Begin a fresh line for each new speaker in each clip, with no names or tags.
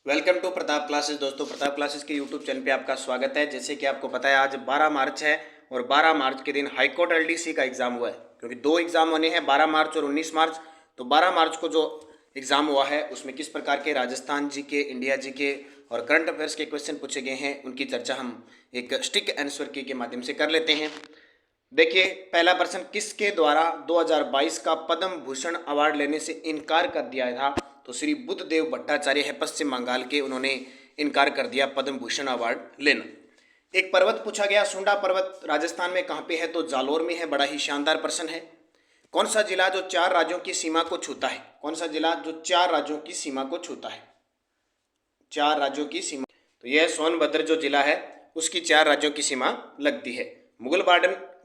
Welcome to Pratap classes. दोस्तों, Pratap classes के YouTube channel पे आपका स्वागत है। जैसे कि आपको पता है आज 12 मार्च है और 12 मार्च के दिन हाईकोर्ट एलडीसी का एग्ज़ाम हुआ है, क्योंकि दो एग्ज़ाम होने हैं 12 मार्च और 19 मार्च। तो 12 मार्च को जो एग्ज़ाम हुआ है उसमें किस प्रकार के राजस्थान जी के, इंडिया जी के और करंट अफेयर्स के क्वेश्चन पूछे गए हैं, उनकी चर्चा हम एक स्टिक आंसर की के माध्यम से कर लेते हैं। देखिए, पहला प्रश्न, किसके द्वारा 2022 का पद्म भूषण अवार्ड लेने से इनकार कर दिया था? तो श्री बुद्धदेव भट्टाचार्य है पश्चिम बंगाल के, उन्होंने इनकार कर दिया पद्म भूषण अवार्ड लेना। एक पर्वत पूछा गया, सुंडा पर्वत राजस्थान में कहाँ पे है? तो जालोर में है। बड़ा ही शानदार प्रश्न है। कौन सा जिला जो 4 राज्यों की सीमा को छूता है? कौन सा जिला जो 4 राज्यों की सीमा को छूता है? 4 राज्यों की सीमा, तो यह सोनभद्र जो जिला है उसकी 4 राज्यों की सीमा लगती है। मुगल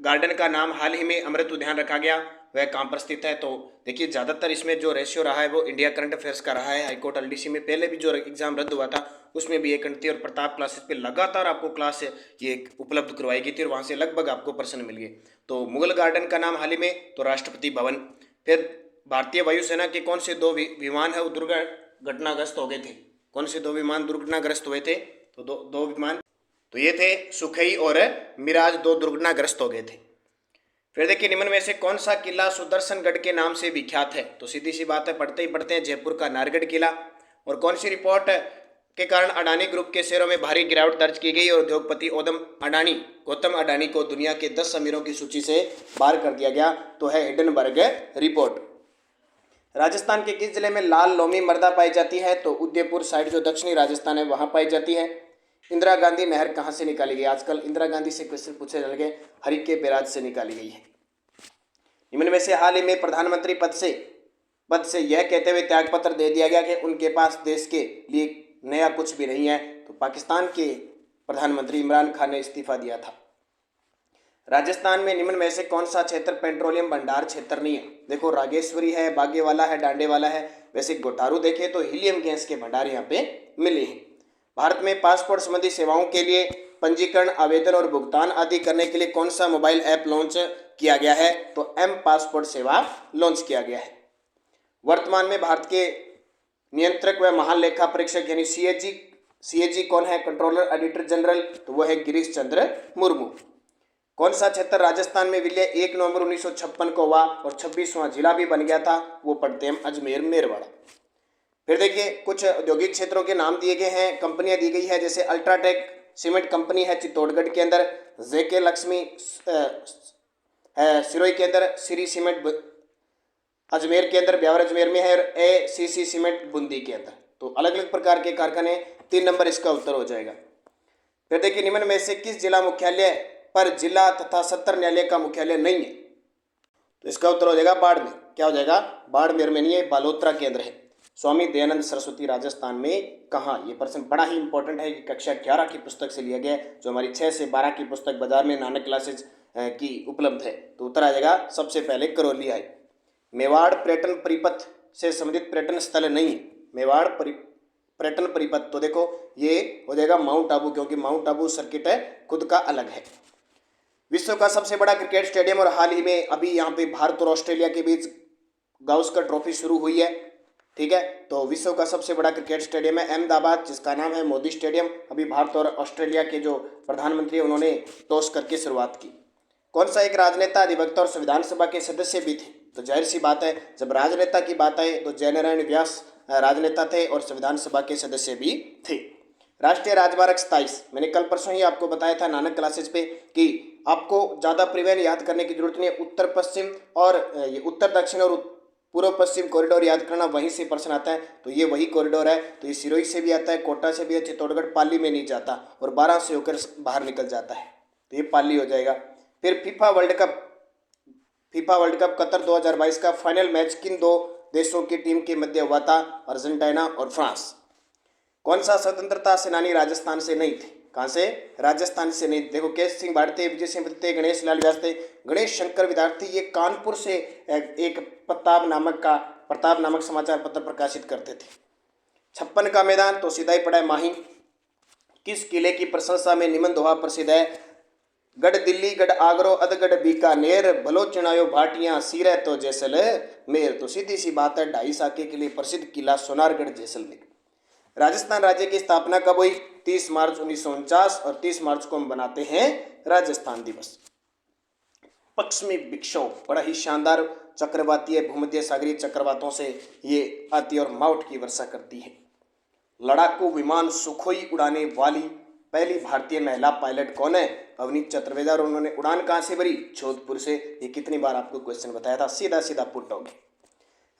गार्डन का नाम हाल ही में अमृत उद्यान रखा गया, वह कहाँ पर स्थित है? तो देखिए, ज़्यादातर इसमें जो रेशियो रहा है वो इंडिया करंट अफेयर्स का रहा है। हाईकोर्ट एलडीसी में पहले भी जो एग्जाम रद्द हुआ था उसमें भी एक थी और प्रताप क्लासेस पे लगातार आपको क्लास ये उपलब्ध करवाई गई थी और वहाँ से लगभग आपको प्रश्न मिल गए। तो मुगल गार्डन का नाम हाल ही में तो राष्ट्रपति भवन। फिर भारतीय वायुसेना के कौन से 2 विमान है वो दुर्घटनाग्रस्त हो गए थे? कौन से 2 विमान दुर्घटनाग्रस्त हुए थे? तो दो विमान, तो ये थे सुखई और मिराज, 2 दुर्घटनाग्रस्त हो गए थे। फिर देखिए, निम्न में से कौन सा किला सुदर्शनगढ़ के नाम से विख्यात है? तो सीधी सी बात है, पढ़ते ही पढ़ते हैं, जयपुर का नारगढ़ किला। और कौन सी रिपोर्ट के कारण अडानी ग्रुप के शेयरों में भारी गिरावट दर्ज की गई और उद्योगपति गौतम अडानी को दुनिया के 10 अमीरों की सूची से बाहर कर दिया गया? तो है हिडनबर्ग रिपोर्ट। राजस्थान के किस जिले में लाल लोमी मृदा पाई जाती है? तो उदयपुर साइड जो दक्षिणी राजस्थान है वहां पाई जाती है। इंदिरा गांधी नहर कहाँ से निकाली गई? आजकल इंदिरा गांधी से क्वेश्चन पूछे चल गए, हरिके बैराज से निकाली गई है। निम्न में से हाल ही में प्रधानमंत्री पद से यह कहते हुए त्यागपत्र दे दिया गया कि उनके पास देश के लिए नया कुछ भी नहीं है? तो पाकिस्तान के प्रधानमंत्री इमरान खान ने इस्तीफा दिया था। राजस्थान में निम्न में से कौन सा क्षेत्र पेट्रोलियम भंडार क्षेत्र नहीं है? देखो, रागेश्वरी है, बागेवाला है, डांडेवाला है। वैसे गोटारू देखे तो हीलियम गैस के भंडार यहाँ पे मिले हैं। भारत में पासपोर्ट संबंधी सेवाओं के लिए पंजीकरण, आवेदन और भुगतान आदि करने के लिए कौन सा मोबाइल ऐप लॉन्च किया गया है? तो एम पासपोर्ट सेवा लॉन्च किया गया है। वर्तमान में भारत के नियंत्रक व महालेखा परीक्षक यानी सीएजी कौन है? कंट्रोलर ऑडिटर जनरल, तो वह है गिरीश चंद्र मुर्मू। कौन सा क्षेत्र राजस्थान में विलय 1 नवंबर 1956 को हुआ और 26वां जिला भी बन गया था? वो पढ़ते हैं अजमेर मेरवाड़ा। फिर देखिए, कुछ औद्योगिक क्षेत्रों के नाम दिए गए हैं, कंपनियां दी गई है, जैसे अल्ट्राटेक सीमेंट कंपनी है चित्तौड़गढ़ के अंदर, जेके लक्ष्मी है सिरोही के अंदर, श्री सीमेंट अजमेर के अंदर, ब्यावर अजमेर में है, और एसीसी सीमेंट बूंदी के अंदर। तो अलग अलग प्रकार के कारखाने, 3 नंबर इसका उत्तर हो जाएगा। फिर देखिए, निम्न में से किस जिला मुख्यालय पर जिला तथा सत्र न्यायालय का मुख्यालय नहीं है? तो इसका उत्तर हो जाएगा बाड़मेर। क्या हो जाएगा? बाड़मेर में नहीं है, बालोतरा के अंदर है। स्वामी दयानंद सरस्वती राजस्थान में कहाँ? ये प्रश्न बड़ा ही इंपॉर्टेंट है कि कक्षा 11 की पुस्तक से लिया गया है, जो हमारी 6 से 12 की पुस्तक बाजार में नानक क्लासेज की उपलब्ध है। तो उत्तर आ जाएगा सबसे पहले करौली है। मेवाड़ पर्यटन परिपथ से संबंधित पर्यटन स्थल नहीं है। मेवाड़ पर्यटन परिपथ, तो देखो ये हो जाएगा माउंट आबू, क्योंकि माउंट आबू सर्किट है खुद का अलग है। विश्व का सबसे बड़ा क्रिकेट स्टेडियम, और हाल ही में अभी यहाँ पे भारत और ऑस्ट्रेलिया के बीच गावस्कर ट्रॉफी शुरू हुई है, ठीक है। तो विश्व का सबसे बड़ा क्रिकेट स्टेडियम है अहमदाबाद, जिसका नाम है मोदी स्टेडियम। अभी भारत और ऑस्ट्रेलिया के जो प्रधानमंत्री हैं उन्होंने टॉस करके शुरुआत की। कौन सा एक राजनेता, अधिवक्ता और संविधान सभा के सदस्य भी थे? तो जाहिर सी बात है, जब राजनेता की बात आए तो जयनारायण व्यास राजनेता थे और संविधान सभा के सदस्य भी थे। राष्ट्रीय राजमार्ग 27, मैंने कल परसों ही आपको बताया था नानक क्लासेस पे कि आपको ज़्यादा परिवहन याद करने की जरूरत नहीं है। उत्तर पश्चिम और ये उत्तर दक्षिण और पूर्व पश्चिम कॉरिडोर याद करना, वहीं से प्रश्न आता है। तो ये वही कॉरिडोर है। तो ये सिरोही से भी आता है, कोटा से भी है, चित्तौड़गढ़ पाली में नहीं जाता और 12 से होकर बाहर निकल जाता है, तो ये पाली हो जाएगा। फिर फीफा वर्ल्ड कप कतर 2022 का फाइनल मैच किन 2 देशों की टीम के मध्य हुआ था? अर्जेंटीना और फ्रांस। कौन सा स्वतंत्रता सेनानी राजस्थान से नहीं थे? कहाँ से? राजस्थान से नहीं। देखो, केश सिंह भारती, विजय सिंह थे, गणेश लाल व्यास थे, गणेश शंकर विद्यार्थी, ये कानपुर से एक प्रताप नामक समाचार पत्र प्रकाशित करते थे। 56 का मैदान तो सीधा ही पड़ा है माही। किस किले की प्रशंसा में निम्न दोहा प्रसिद्ध है? गढ़ दिल्ली, गढ़ आगरो, अधगढ़ बीकानेर, भलो चिनायो भाटियां, सिरे तो जैसलमेर। तो सीधी सी बात है, 2.5 साके के लिए प्रसिद्ध किला सोनारगढ़ जैसलमेर। राजस्थान राज्य की स्थापना कब हुई? 30 मार्च 1949 और 30 मार्च को हम बनाते हैं राजस्थान दिवस। पश्चिमी विक्षोभ बड़ा ही शानदार चक्रवाती है, भूमध्य सागरीय चक्रवातों से ये आती है और माउट की वर्षा करती है। लड़ाकू विमान सुखोई उड़ाने वाली पहली भारतीय महिला पायलट कौन है? अवनीत चतुर्वेदी। और उन्होंने उड़ान कहां से भरी? जोधपुर से। ये कितनी बार आपको क्वेश्चन बताया था, सीधा सीधा पुट हो गया।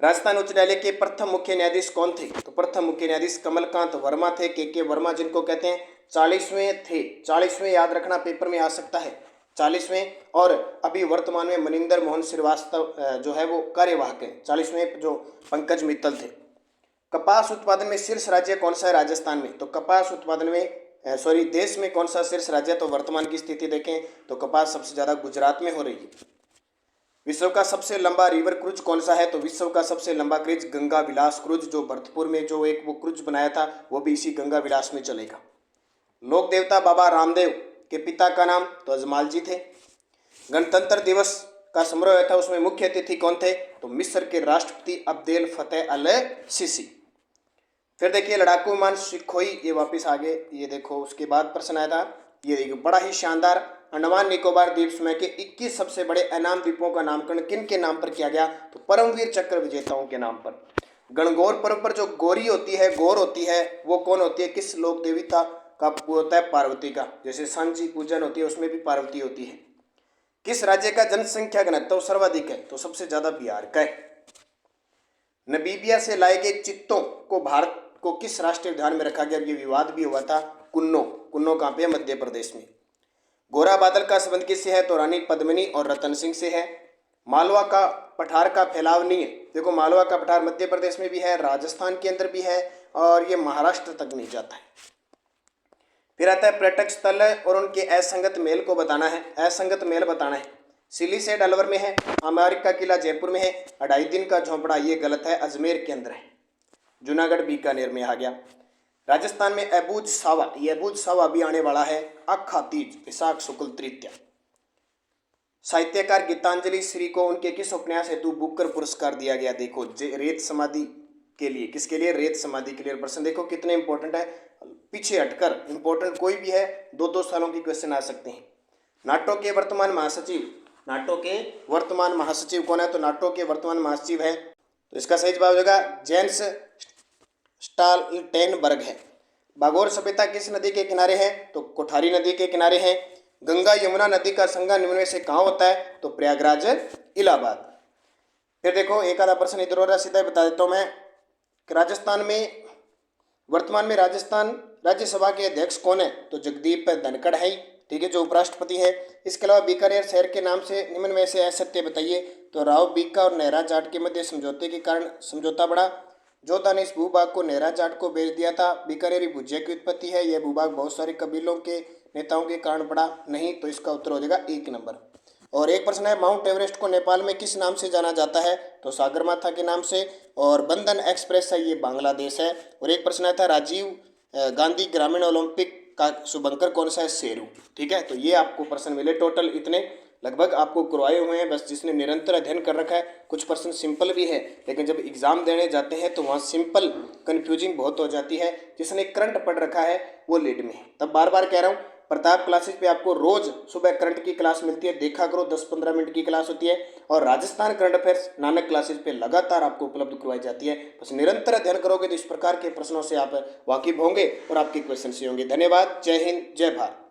राजस्थान उच्च न्यायालय के प्रथम मुख्य न्यायाधीश कौन थे? तो प्रथम मुख्य न्यायाधीश कमलकांत वर्मा थे, के वर्मा, जिनको कहते हैं 40वें थे। 40वें याद रखना, पेपर में आ सकता है 40वें। और अभी वर्तमान में मनिंदर मोहन श्रीवास्तव जो है वो कार्यवाहक है। 40वें जो पंकज मित्तल थे। कपास उत्पादन में शीर्ष राज्य कौन सा है राजस्थान में? तो कपास उत्पादन में देश में कौन सा शीर्ष राज्य? तो वर्तमान की स्थिति देखें तो कपास सबसे ज्यादा गुजरात में हो रही है। विश्व का सबसे लंबा रिवर क्रूज कौन सा है? तो विश्व का सबसे लंबा क्रूज गंगा विलास क्रूज, जो भरतपुर में जो एक वो क्रूज बनाया था वो भी इसी गंगा विलास में चलेगा। लोक देवता बाबा रामदेव के पिता का नाम? तो अजमाल जी थे। गणतंत्र दिवस का समारोह था, उसमें मुख्य अतिथि कौन थे? तो मिस्र के राष्ट्रपति अब्देल फतेह अल सीसी। फिर देखिए लड़ाकू विमान सुखोई, ये वापस आगे, ये देखो उसके बाद प्रश्न आया था, ये देखिए बड़ा ही शानदार। अंडमान निकोबार द्वीप समूह के 21 सबसे बड़े अनाम द्वीपों का नामकरण किन के नाम पर किया गया? तो परमवीर चक्र विजेताओं के नाम पर। गणगौर पर्व पर जो गौरी होती है, गौर होती है, वो कौन होती है? किस लोक देवता का होता है? पार्वती का। जैसे सांची पूजन होती है उसमें भी पार्वती होती है। किस राज्य का जनसंख्या घनत्व सर्वाधिक है? तो सबसे ज्यादा बिहार का है। नमीबिया से लाए गए चित्तों को भारत को किस राष्ट्रीय उद्यान में रखा गया? ये विवाद भी हुआ था। कुन्नो। कुन्नो कहाँ पे है? मध्य प्रदेश में। गोरा बादल का संबंध किससे है? तो रानी पद्मिनी और रतन सिंह से है। मालवा का पठार का फैलाव नहीं है। देखो मालवा का पठार मध्य प्रदेश में भी है, राजस्थान के अंदर भी है और ये महाराष्ट्र तक नहीं जाता है। फिर आता है पर्यटक स्थल और उनके असंगत मेल को बताना है। असंगत मेल बताना है। सिलीसेड अलवर में है, अमेरिका किला जयपुर में है, 2.5 दिन का झोंपड़ा ये गलत है, अजमेर के अंदर है। जूनागढ़ बीकानेर में आ गया। राजस्थान में अबूझ सावा, ये अबूझ सावा भी आने वाला है। अखा तीज, विशाख शुक्ल तृतीया। साहित्यकार गीतांजलि श्री को उनके किस उपन्यास हेतु बुकर पुरस्कार दिया गया? देखो रेत समाधि के लिए। किसके लिए? रेत समाधि के लिए। प्रश्न देखो कितने इंपॉर्टेंट है, पीछे हटकर इंपॉर्टेंट कोई भी है, 2-2 सालों की क्वेश्चन आ सकते हैं। नाटो के वर्तमान महासचिव, नाटो के वर्तमान महासचिव कौन है? तो नाटो के वर्तमान महासचिव है, तो इसका सही जवाब होगा जेंस स्टॉलटेनबर्ग है। बागोर सभ्यता किस नदी के किनारे है? तो कोठारी नदी के किनारे है। गंगा यमुना नदी का संगम निम्न में से कहाँ होता है? तो प्रयागराज इलाहाबाद। फिर देखो एक आधा प्रश्न इधर और सीधा बता देता हूँ मैं। राजस्थान में वर्तमान में राजस्थान राज्यसभा के अध्यक्ष कौन है? तो जगदीप धनखड़ है, ठीक है, जो उपराष्ट्रपति है। इसके अलावा बीकानेर शहर के नाम से निम्न में से असत्य बताइए। तो राव बीका और नेहरा जाट के मध्य समझौते के कारण समझौता बढ़ा। जोधा ने इस भूभाग को नेहरा जाट को बेच दिया था। बीकानेरी भुजिया की उत्पत्ति है। यह भूभाग बहुत सारे कबीलों के नेताओं के कारण बढ़ा नहीं, तो इसका उत्तर हो जाएगा 1 नंबर। और एक प्रश्न है, माउंट एवरेस्ट को नेपाल में किस नाम से जाना जाता है? तो सागरमाथा के नाम से। और बंधन एक्सप्रेस है, ये बांग्लादेश है। और एक प्रश्न था, राजीव गांधी ग्रामीण ओलंपिक का शुभंकर कौन सा है? शेरू, ठीक है। तो ये आपको प्रश्न मिले, टोटल इतने लगभग आपको करवाए हुए हैं। बस जिसने निरंतर अध्ययन कर रखा है, कुछ प्रश्न सिंपल भी है, लेकिन जब एग्जाम देने जाते हैं तो वहाँ सिंपल कन्फ्यूजिंग बहुत हो जाती है। जिसने करंट पढ़ रखा है वो लीड में है। तब बार बार कह रहा हूँ, प्रताप क्लासेस पे आपको रोज सुबह करंट की क्लास मिलती है, देखा करो, 10-15 मिनट की क्लास होती है। और Rajasthan current affairs Nanak classes पे लगातार आपको उपलब्ध करवाई जाती है। बस निरंतर अध्ययन करोगे तो इस प्रकार के प्रश्नों से आप वाकिफ होंगे और आपके क्वेश्चन से होंगे। धन्यवाद। जय हिंद, जय भारत।